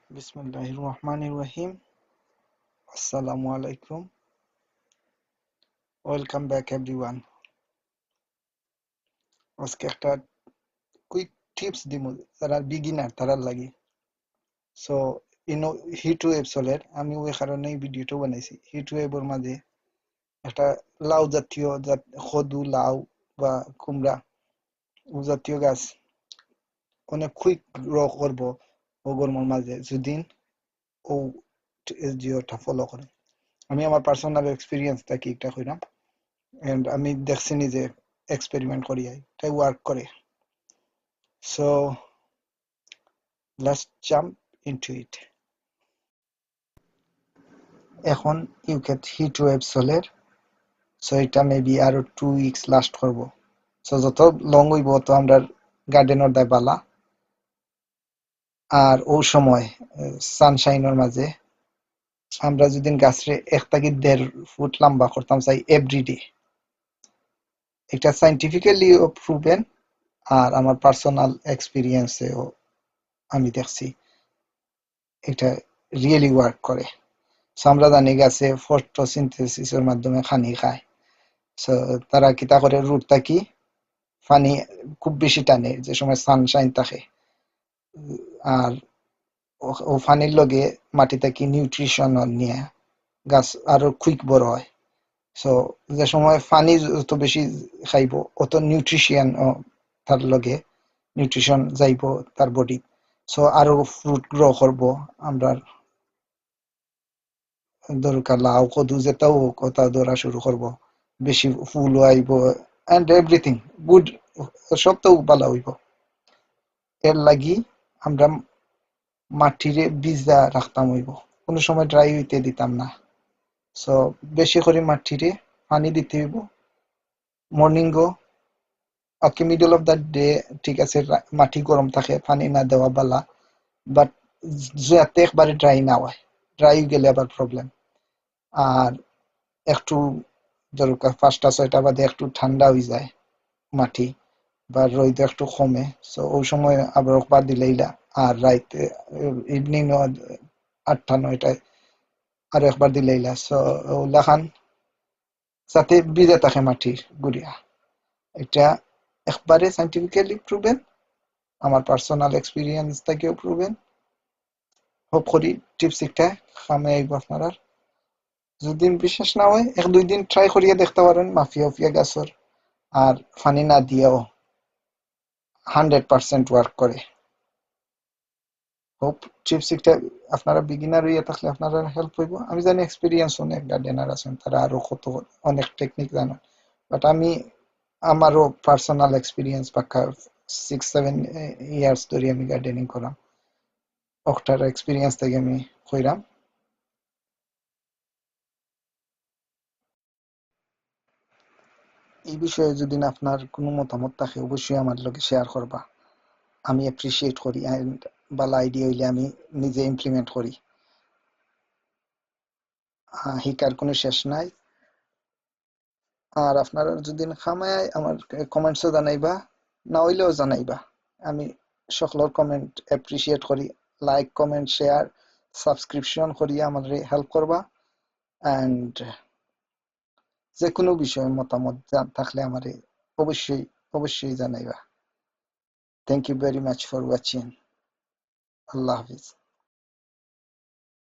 বিসমিল্লাহির রহমানির রহিম। আসসালামু আলাইকুম। Welcome back everyone. আজকে একটা কুইক টিপস দিমু যারা বিগিনার তারার লাগি। সো ইনো হিট ওয়েভ চলের আমি ওই কারণেই ভিডিওটা বানাইছি। হিট ওয়েভের মাঝে একটা লাউ জাতীয় খদু লাউ বা কুমড়া ও জাতীয় গাছ অনেক কুইক গ্রো করবো ও গরমের মাঝে যদি ও জিওটা ফলো করে। আমি আমার পার্সোনাল এক্সপিরিয়েন্স থাকি এটা কইরাম এন্ড আমি দেখছি নিজে এক্সপেরিমেন্ট করি তাই ওয়ার্ক করে। সো লেটস জাম্প ইনটু ইট। এখন ইউকে হিট ওয়েভ চলের। সো এটা মেবি আরো 2 উইকস লাস্ট করব। সো যত লং হইব তো আমরা গার্ডেনের দায় বালা। আর ও সময় সানশাইনের মাঝে আমরা যদি গাছরে 1 থেকে 1.5 ফুট লম্বা করতাম চাই এভরিডে, এটা সাইন্টিফিক্যালি প্রুভেন। আর আমার পার্সোনাল এক্সপিরিয়েন্সেও আমি দেখছি এটা রিয়েলি ওয়ার্ক করে। সো আমরা জানি গাছে ফটোসিনথেসিসের মাধ্যমে পানি খায়। সো তারা কিতা করে রুট থাকি পানি খুব বেশি টানে যে সময় সানশাইন থাকে। আর ও পানির লগে মাটি থাকি নিউট্রিশন নিয়ে গাছ আরো কুইক বড় হয়। সো যে সময় পানি যত বেশি খাইব অত নিউট্রিশন তার লগে নিউট্রিশন যাইব তার বডি। সো আরো ফ্রুট গ্রো করব। আমরা দরকার লাউ কদু যেটাও হোক ওটা ধরা শুরু করব, বেশি ফুল আইব এন্ড এভরিথিং গুড, সব তো ভালো হইব। এর লাগি আমরা মাটিরে ভিজা রাখতাম হইব, কোনো সময় ড্রাই হইতে দিতাম না। সো বেশি করে মাটিরে পানি দিতে হইব morning go. Okay middle of the day ঠিক আছে, মাটি গরম থাকে পানি না দেওয়া বালা, বাট যাতে একবারে ড্রাই না হয়, ড্রাই গেলে আবার প্রবলেম। আর একটু দরকার 5টা 6টা বাদে একটু ঠান্ডা হয়ে যায় মাটি বা রোদ একটু কমে, সো ওই সময় আবার একবার দিলেইলা। আর রাইতে ইভিনিং 8টা 9টায় আর একবার দিলেইলা। সো ওগুলা খান যাতে ভিজে থাকে মাটির গুড়িয়া, এটা একবারে সাইন্টিফিক্যালি প্রুভেন। আমার পার্সোনাল এক্সপিরিয়েন্স থেকেও প্রুভেন। হোপ করি টিপস একটা কামে আইব আপনারা। যদি বিশ্বাস না হয় 1-2 দিন ট্রাই করিয়া দেখতে পারেন মাফিয়া উফিয়া গাছর। আর ফানি না দিয়েও 100% ওয়ার্ক করে। হোপ টিপস একটা আপনারা বিগিনার হইয়া থাকলে আপনারা হেল্প হইব। আমি জানি এক্সপিরিয়েন্স অনেক গার্ডেনার আছেন, তারা আরো কত অনেক টেকনিক জানেন, বাট আমি আমারও পার্সোনাল এক্সপিরিয়েন্স পাক্কা 6-7 ইয়ার্স ধরে আমি গার্ডেনিং করাম, ওটার এক্সপিরিয়েন্স থেকে আমি কইরাম। এই বিষয়ে যদি আপনার কোনো মতামত থাকে অবশ্যই আমার লগে শেয়ার করবা। আমি অ্যাপ্রিসিয়েট করি এন্ড ভালো আইডিয়া হইলে আমি নিজে ইমপ্লিমেন্ট করি। হিকার কোনো শেষ নাই। আর আপনারা যদি খামায় আমার কমেন্টসও জানাইবা, না হইলেও জানাইবা। আমি সকলের কমেন্ট অ্যাপ্রিসিয়েট করি। লাইক কমেন্ট শেয়ার সাবস্ক্রিপশন করিয়া আমার হেল্প করবা। অ্যান্ড যে কোনো বিষয়ে মতামত থাকলে আমারে অবশ্যই অবশ্যই জানাইবা। Thank you very much for watching. Allah Hafiz.